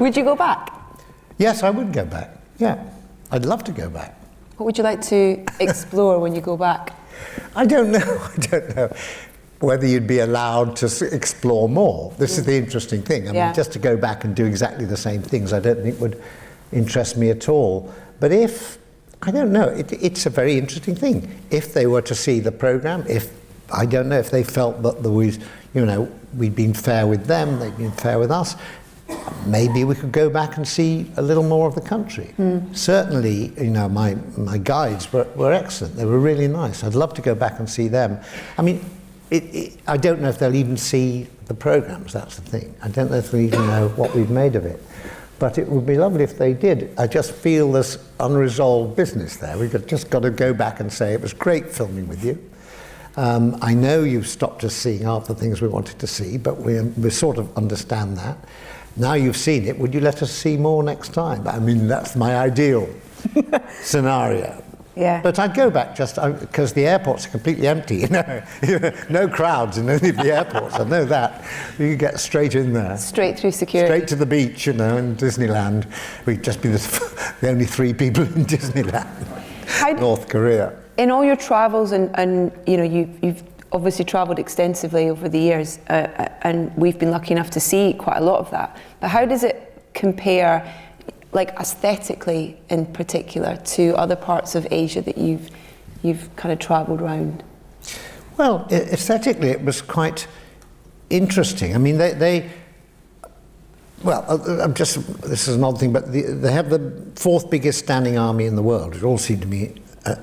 Would you go back? Yes, I would go back. Yeah, I'd love to go back. What would you like to explore when you go back? I don't know. I don't know whether you'd be allowed to explore more. This is the interesting thing. I mean, just to go back and do exactly the same things, I don't think would interest me at all. But I don't know, it's a very interesting thing. If they were to see the programme, I don't know if they felt that there was, we'd been fair with them, they'd been fair with us, maybe we could go back and see a little more of the country. Certainly, my guides were excellent. They were really nice. I'd love to go back and see them. I mean, I don't know if they'll even see the programmes, that's the thing. I don't know if they even know what we've made of it. But it would be lovely if they did. I just feel there's unresolved business there. We've just got to go back and say, it was great filming with you. I know you've stopped us seeing half the things we wanted to see, but we sort of understand that. Now you've seen it, would you let us see more next time? I mean, that's my ideal scenario. Yeah. But I'd go back just because the airports are completely empty. No crowds in any of the airports. I know that. You can get straight in there. Straight through security. Straight to the beach, in Disneyland. We'd just be the only 3 people in Disneyland. North Korea. In all your travels, and you've obviously travelled extensively over the years, and we've been lucky enough to see quite a lot of that. But how does it compare, like aesthetically in particular, to other parts of Asia that you've kind of travelled around? Well, aesthetically it was quite interesting. I mean, this is an odd thing, but they have the 4th biggest standing army in the world, which all seemed to me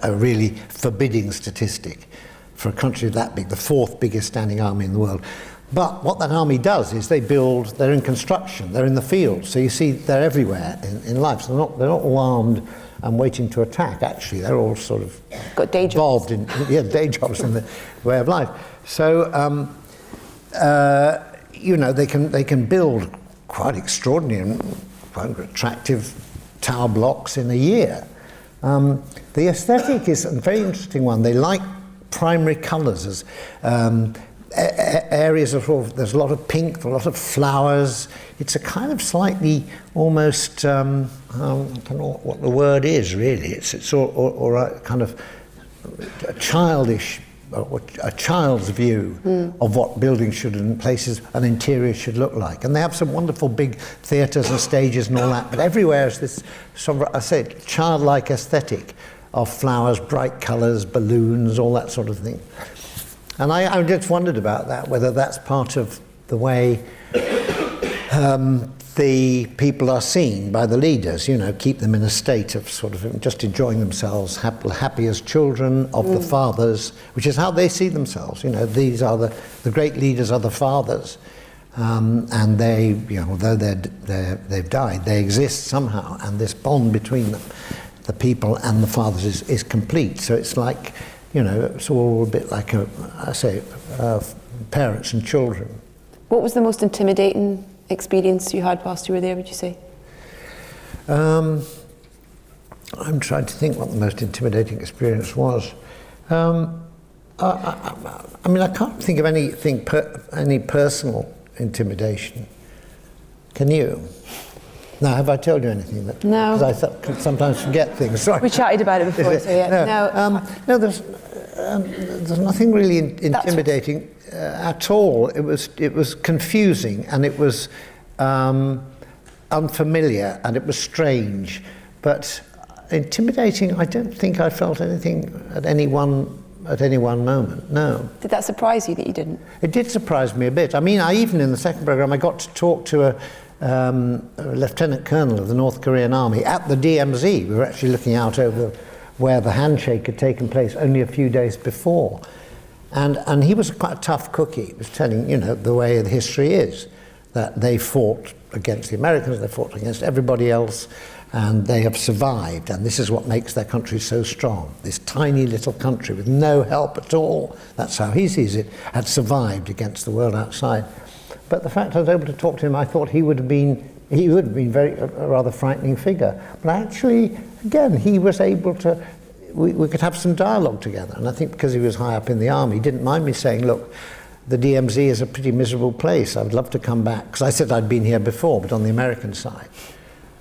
a really forbidding statistic for a country that big, the 4th biggest standing army in the world. But what that army does is they're in construction, they're in the fields, so you see they're everywhere in life. So they're not all armed and waiting to attack, actually. They're all sort of got day jobs. Involved in day jobs in the way of life. So, they can build quite extraordinary and quite attractive tower blocks in a year. The aesthetic is a very interesting one. They like primary colours as areas of, there's a lot of pink, a lot of flowers. It's a kind of slightly almost, I don't know what the word is really. It's or a kind of a childish, or a child's view of what buildings should and places and interiors should look like. And they have some wonderful big theatres and stages and all that, but everywhere is this sort of, I say, childlike aesthetic of flowers, bright colours, balloons, all that sort of thing. And I just wondered about that, whether that's part of the way the people are seen by the leaders, keep them in a state of sort of just enjoying themselves, happy as children of the fathers, which is how they see themselves. These are the great leaders are the fathers. And they, although they've died, they exist somehow, and this bond between them, the people and the fathers, is complete. So it's like, it's all a bit like parents and children. What was the most intimidating experience you had whilst you were there, would you say? I'm trying to think what the most intimidating experience was. I mean, I can't think of anything, any personal intimidation. Can you? Now, have I told you anything? No. Because I sometimes forget things. Sorry. We chatted about it before, so yeah. No, there's nothing really intimidating at all. It was confusing, and it was unfamiliar, and it was strange. But intimidating, I don't think I felt anything at any one moment, no. Did that surprise you that you didn't? It did surprise me a bit. I mean, even in the second programme, I got to talk to a lieutenant colonel of the North Korean army at the DMZ. We were actually looking out over where the handshake had taken place only a few days before. And he was quite a tough cookie. He was telling, the way the history is, that they fought against the Americans, they fought against everybody else, and they have survived, and this is what makes their country so strong. This tiny little country with no help at all, that's how he sees it, had survived against the world outside. But the fact I was able to talk to him, I thought he would have been a rather frightening figure. But actually, again, he was able to, we could have some dialogue together. And I think because he was high up in the army, he didn't mind me saying, look, the DMZ is a pretty miserable place. I would love to come back, because I said I'd been here before, but on the American side.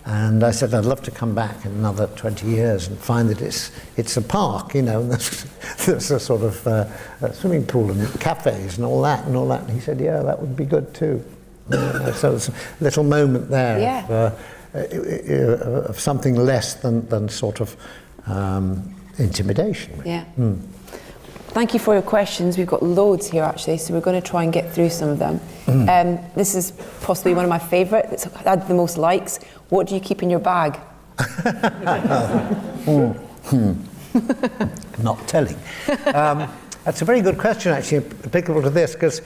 And I said I'd love to come back in another 20 years and find that it's a park, you know, and there's a sort of a swimming pool and cafes and all that. And he said, yeah, that would be good too. So it's a little moment there of something less than sort of intimidation. Yeah. Thank you for your questions. We've got loads here actually, so we're going to try and get through some of them. This is possibly one of my favourite. It's had the most likes. What do you keep in your bag? Not telling. That's a very good question, actually, applicable to this, because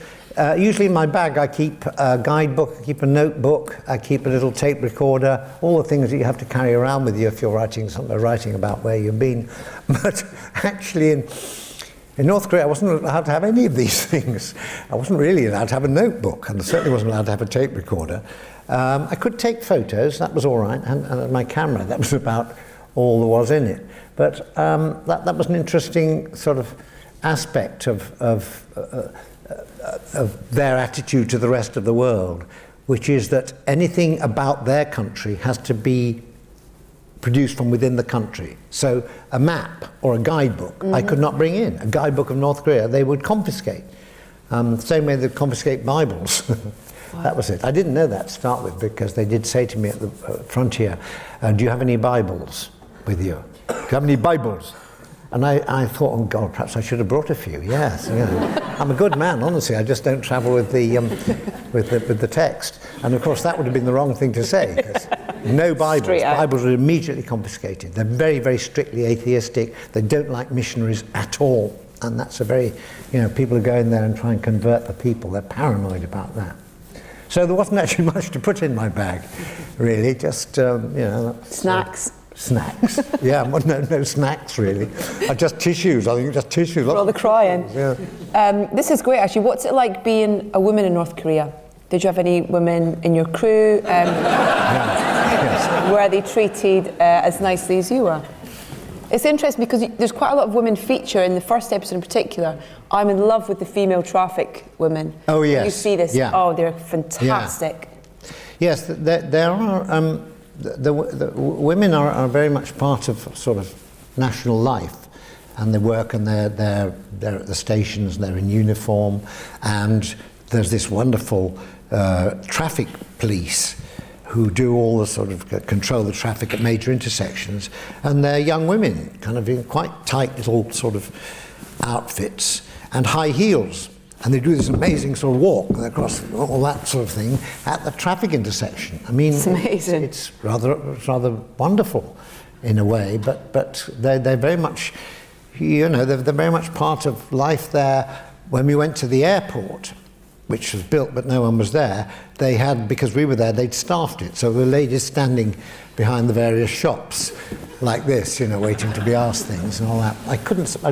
usually in my bag I keep a guidebook, I keep a notebook, I keep a little tape recorder, all the things that you have to carry around with you if you're writing about where you've been. But actually in North Korea I wasn't allowed to have any of these things. I wasn't really allowed to have a notebook, and I certainly wasn't allowed to have a tape recorder. I could take photos, that was all right, and my camera, that was about all there was in it. But that was an interesting sort of aspect of their attitude to the rest of the world, which is that anything about their country has to be produced from within the country. So a map or a guidebook I could not bring in. A guidebook of North Korea they would confiscate. Same way they confiscate Bibles. Wow. That was it. I didn't know that to start with, because they did say to me at the frontier, do you have any Bibles with you? Do you have any Bibles? And I thought, oh God, perhaps I should have brought a few. Yes, yeah. I'm a good man, honestly. I just don't travel with the with the text. And of course, that would have been the wrong thing to say. 'Cause no Bibles. Bibles are immediately confiscated. They're very, very strictly atheistic. They don't like missionaries at all. And that's a very, people who go in there and try and convert the people. They're paranoid about that. So there wasn't actually much to put in my bag, really. Just snacks. Snacks. Yeah, no snacks really. Just tissues. I think just tissues. For all the crying. Yeah. This is great actually. What's it like being a woman in North Korea? Did you have any women in your crew? Yes. Were they treated as nicely as you were? It's interesting because there's quite a lot of women feature in the first episode in particular. I'm in love with the female traffic women. Oh yes. You see this? Yeah. Oh, they're fantastic. Yeah. Yes, there are. The women are very much part of sort of national life, and they work and they're at the stations, they're in uniform, and there's this wonderful traffic police who do all the sort of control the traffic at major intersections, and they're young women, kind of in quite tight little sort of outfits and high heels. And they do this amazing sort of walk across all that sort of thing at the traffic intersection. I mean, it's amazing. It's rather wonderful in a way, but they're very much, they're very much part of life there. When we went to the airport, which was built but no one was there, they had, because we were there, they'd staffed it. So the ladies standing behind the various shops like this, waiting to be asked things and all that. I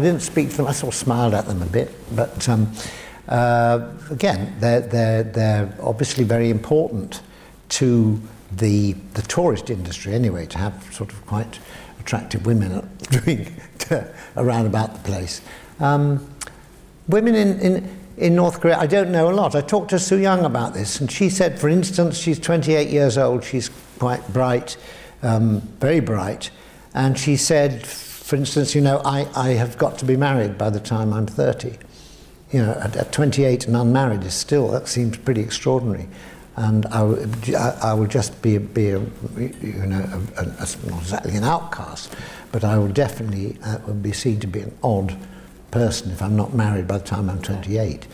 didn't speak to them, I sort of smiled at them a bit, but again, they're obviously very important to the tourist industry anyway, to have sort of quite attractive women doing around about the place. Women in North Korea, I don't know a lot. I talked to Soo Young about this, and she said, for instance, she's 28 years old, she's quite bright, very bright, and she said, for instance, I have got to be married by the time I'm 30. At 28 and unmarried that seems pretty extraordinary. And I will just be not exactly an outcast, but I will definitely be seen to be an odd person if I'm not married by the time I'm 28.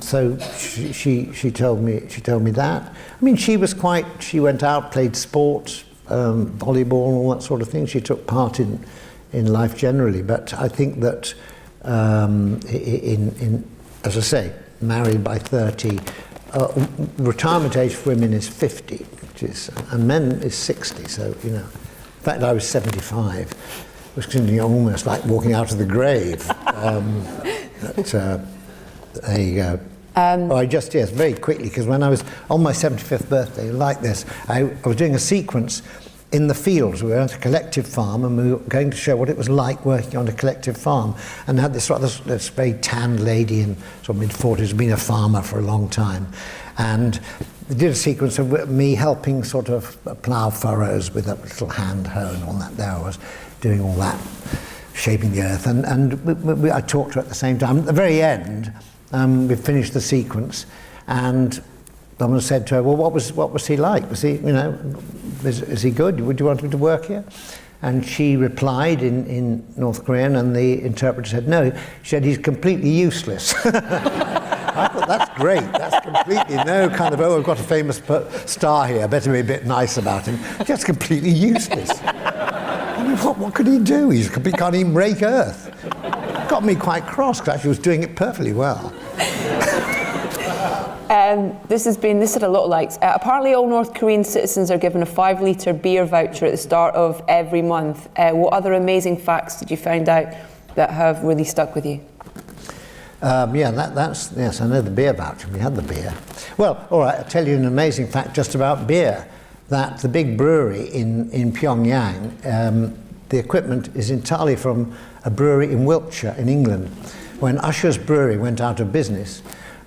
So she told me that. I mean, she went out, played sport, volleyball, and all that sort of thing. She took part in life generally, but I think that as I say, married by 30, retirement age for women is 50, and men is 60. So in fact, I was 75. It was almost like walking out of the grave. There you go. Very quickly, because when I was on my 75th birthday, like this, I was doing a sequence in the fields. We were at a collective farm, and we were going to show what it was like working on a collective farm. And had this very tanned lady in sort of mid-40s, been a farmer for a long time. And they did a sequence of me helping sort of plough furrows with a little hand hoe and all that. There I was doing all that, shaping the earth. And I talked to her at the same time. At the very end, we finished the sequence, and someone said to her, well, what was he like? Was he, you know, is he good? Would you want him to work here? And she replied in North Korean, and the interpreter said, no. She said, he's completely useless. I thought, that's great. That's completely no kind of, oh, I've got a famous star here, better be a bit nice about him. Just completely useless. I mean, what could he do? He can't even rake earth. Got me quite cross, because actually he was doing it perfectly well. This had a lot of likes. Apparently all North Korean citizens are given a 5-litre beer voucher at the start of every month. What other amazing facts did you find out that have really stuck with you? Yes, I know the beer voucher. We had the beer. Well, all right, I'll tell you an amazing fact just about beer. That the big brewery in Pyongyang, the equipment is entirely from a brewery in Wiltshire in England. When Usher's Brewery went out of business,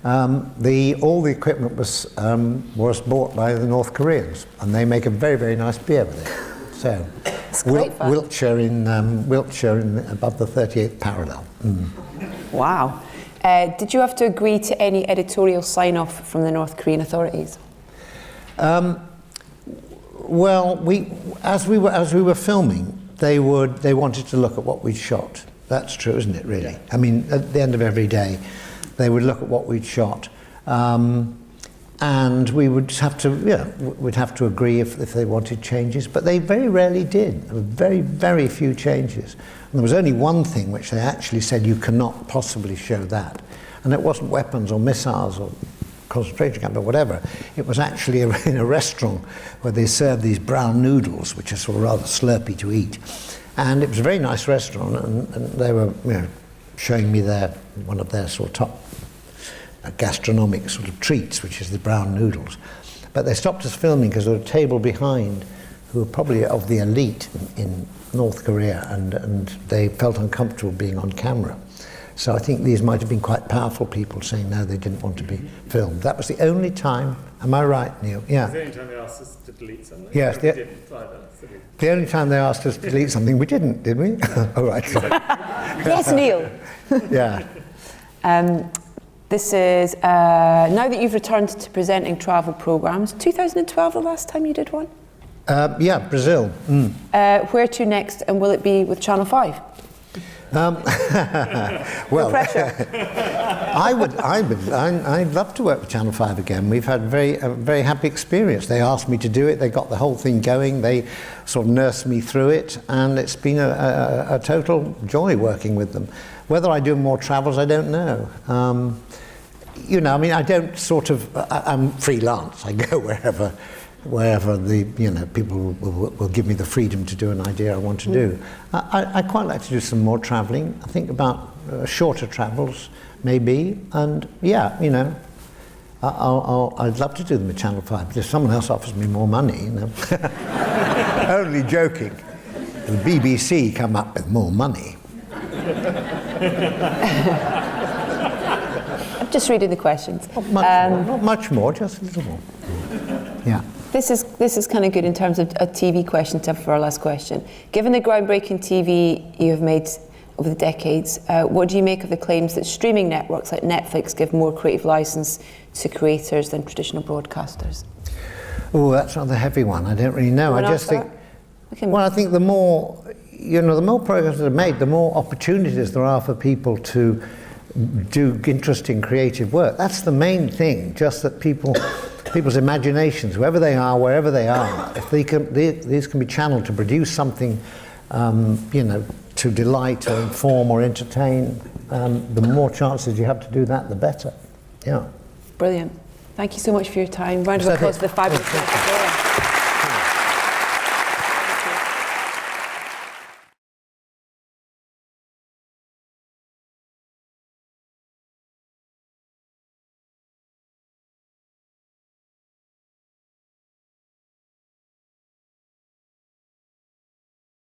all the equipment was bought by the North Koreans, and they make a very, very nice beer with it. So, Wiltshire above the 38th parallel. Mm. Wow. Did you have to agree to any editorial sign-off from the North Korean authorities? Well, as we were filming, they wanted to look at what we'd shot. That's true, isn't it? Really. Yeah. I mean, at the end of every day, they would look at what we'd shot, and we would have to, we'd have to agree if they wanted changes. But they very rarely did. There were very, very few changes. And there was only one thing which they actually said, you cannot possibly show that, and it wasn't weapons or missiles or concentration camp or whatever. It was actually in a restaurant where they served these brown noodles, which are sort of rather slurpy to eat. And it was a very nice restaurant, and they were, showing me one of their sort of top gastronomic sort of treats, which is the brown noodles. But they stopped us filming because there was a table behind who were probably of the elite in North Korea, and they felt uncomfortable being on camera. So I think these might have been quite powerful people saying no, they didn't want to be filmed. That was the only time, am I right, Neil? Yeah. It was the only time they asked us to delete something. Yes. We didn't either. The only time they asked us to delete something, we didn't, did we? All right. Yes, Neil. Yeah. This is, now that you've returned to presenting travel programmes, 2012 the last time you did one? Yeah, Brazil. Mm. Where to next, and will it be with Channel 5? Well, no pressure. I'd love to work with Channel 5 again. We've had a very happy experience. They asked me to do it. They got the whole thing going. They sort of nursed me through it, and it's been a total joy working with them. Whether I do more travels, I don't know. I mean, I don't sort of. I'm freelance. I go wherever the people will give me the freedom to do an idea I want to do. I quite like to do some more travelling. I think about shorter travels, maybe, and I'd love to do them at Channel 5, but if someone else offers me more money, Only joking. The BBC come up with more money. I'm just reading the questions. Not much more, just a little more. Yeah. This is kind of good in terms of a TV question for our last question. Given the groundbreaking TV you have made over the decades, what do you make of the claims that streaming networks like Netflix give more creative license to creators than traditional broadcasters? Oh, that's not the heavy one. I don't really know. I just think. Well, I think the more programs that are made, the more opportunities there are for people to do interesting creative work. That's the main thing. Just that people's imaginations, whoever they are, wherever they are, if these can be channeled to produce something, to delight or inform or entertain, the more chances you have to do that, the better. Yeah. Brilliant. Thank you so much for your time. Round of applause for the fabulous.